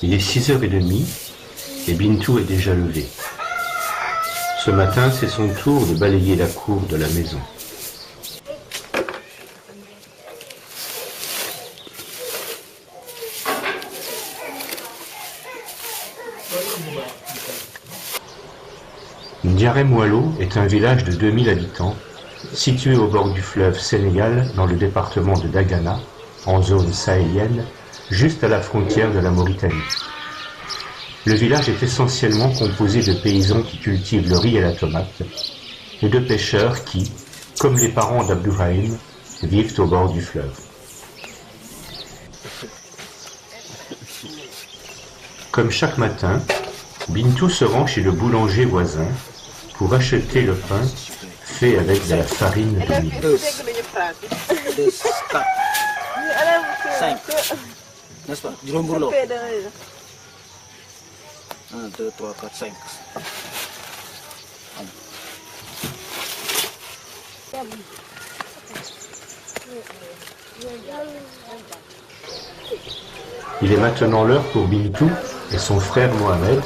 Il est 6h30 et Bintou est déjà levée. Ce matin, c'est son tour de balayer la cour de la maison. Ndiaré-Moalo est un village de 2000 habitants, situé au bord du fleuve Sénégal dans le département de Dagana, en zone sahélienne, juste à la frontière de la Mauritanie. Le village est essentiellement composé de paysans qui cultivent le riz et la tomate, et de pêcheurs qui, comme les parents d'Abdourahim, vivent au bord du fleuve. Comme chaque matin, Bintou se rend chez le boulanger voisin pour acheter le pain fait avec de la farine de mil. 1, 2, 3, 4, 5. Il est maintenant l'heure pour Bintou et son frère Mohamed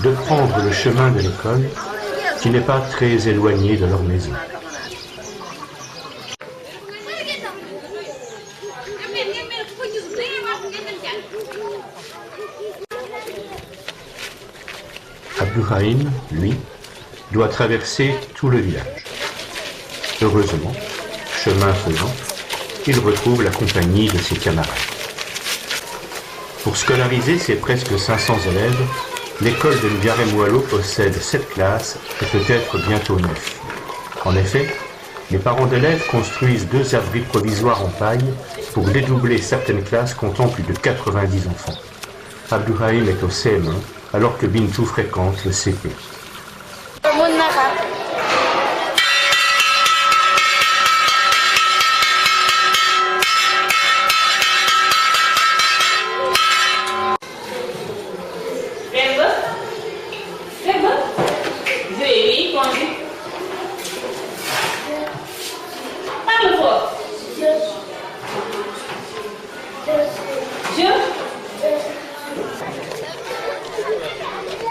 de prendre le chemin de l'école qui n'est pas très éloigné de leur maison. Abdourahim, lui, doit traverser tout le village. Heureusement, chemin faisant, il retrouve la compagnie de ses camarades. Pour scolariser ses presque 500 élèves, l'école de Ndiaré-Moalo possède 7 classes et peut-être bientôt 9. En effet, les parents d'élèves construisent 2 abris provisoires en paille pour dédoubler certaines classes comptant plus de 90 enfants. Abdourahim est au CM1 alors que Bintou fréquente le CP.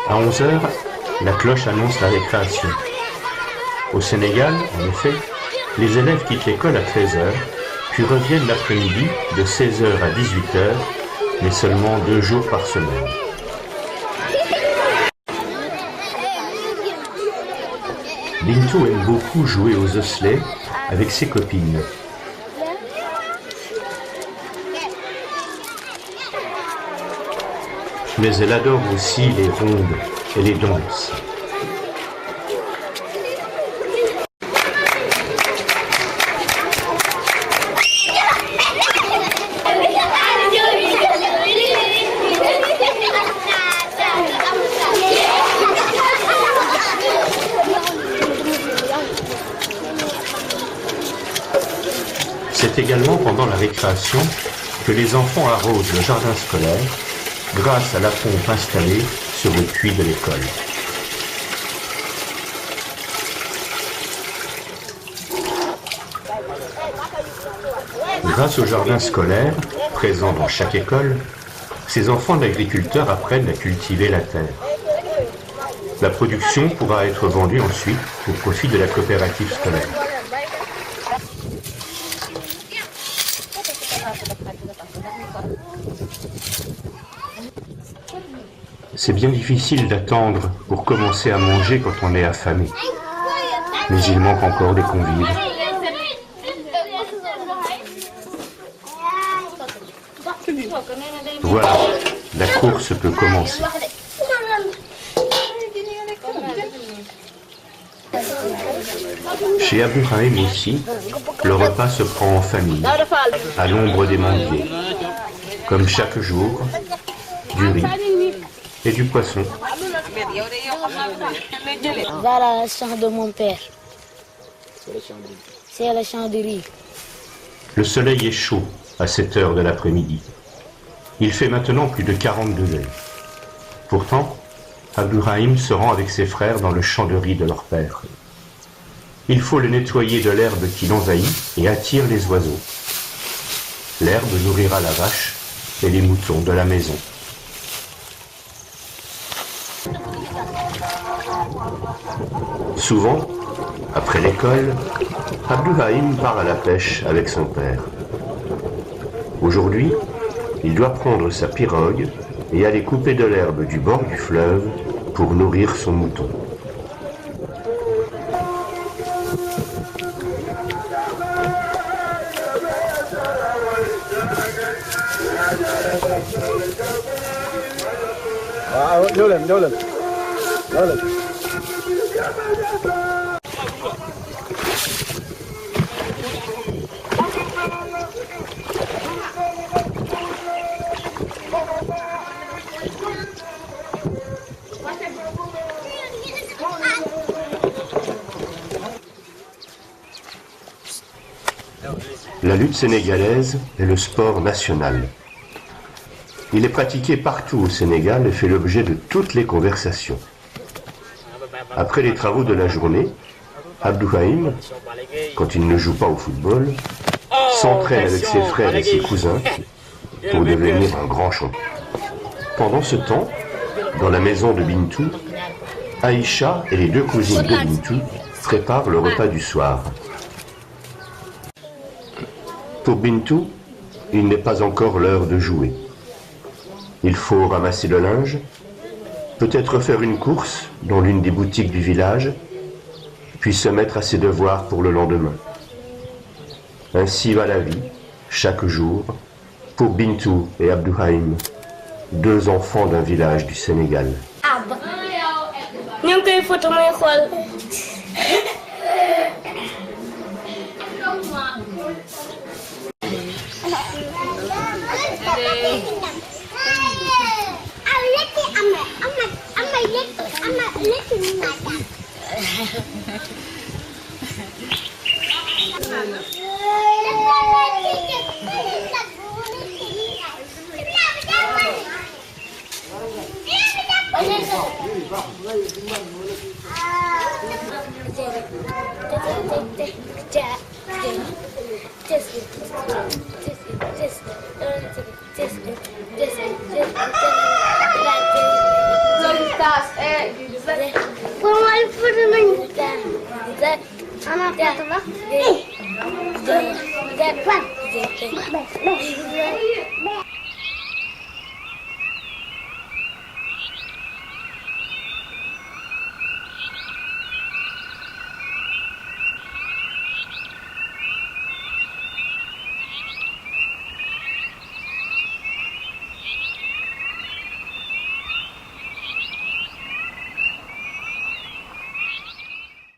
À 11h, la cloche annonce la récréation. Au Sénégal, en effet, les élèves quittent l'école à 13h, puis reviennent l'après-midi de 16h à 18h, mais seulement 2 jours par semaine. Bintou aime beaucoup jouer aux osselets avec ses copines. Mais elle adore aussi les rondes et les danses. C'est également pendant la récréation que les enfants arrosent le jardin scolaire grâce à la pompe installée sur le puits de l'école. Grâce au jardin scolaire, présent dans chaque école, ces enfants d'agriculteurs apprennent à cultiver la terre. La production pourra être vendue ensuite au profit de la coopérative scolaire. C'est bien difficile d'attendre pour commencer à manger quand on est affamé. Mais il manque encore des convives. Voilà, la course peut commencer. Chez Abdourahim aussi, le repas se prend en famille, à l'ombre des manguiers, comme chaque jour, du riz et du poisson. Voilà le champ de mon père. C'est le champ de riz. Le soleil est chaud à cette heure de l'après-midi. Il fait maintenant plus de 40 degrés. Pourtant, Abdourahim se rend avec ses frères dans le champ de riz de leur père. Il faut le nettoyer de l'herbe qui l'envahit et attire les oiseaux. L'herbe nourrira la vache et les moutons de la maison. Souvent, après l'école, Abdourahim part à la pêche avec son père. Aujourd'hui, il doit prendre sa pirogue et aller couper de l'herbe du bord du fleuve pour nourrir son mouton. La lutte sénégalaise est le sport national. Il est pratiqué partout au Sénégal et fait l'objet de toutes les conversations. Après les travaux de la journée, Abdourahim, quand il ne joue pas au football, s'entraîne avec ses frères et ses cousins pour devenir un grand champion. Pendant ce temps, dans la maison de Bintou, Aïcha et les deux cousines de Bintou préparent le repas du soir. Pour Bintou, il n'est pas encore l'heure de jouer. Il faut ramasser le linge, peut-être faire une course dans l'une des boutiques du village, puis se mettre à ses devoirs pour le lendemain. Ainsi va la vie, chaque jour, pour Bintou et Abdourahim, deux enfants d'un village du Sénégal.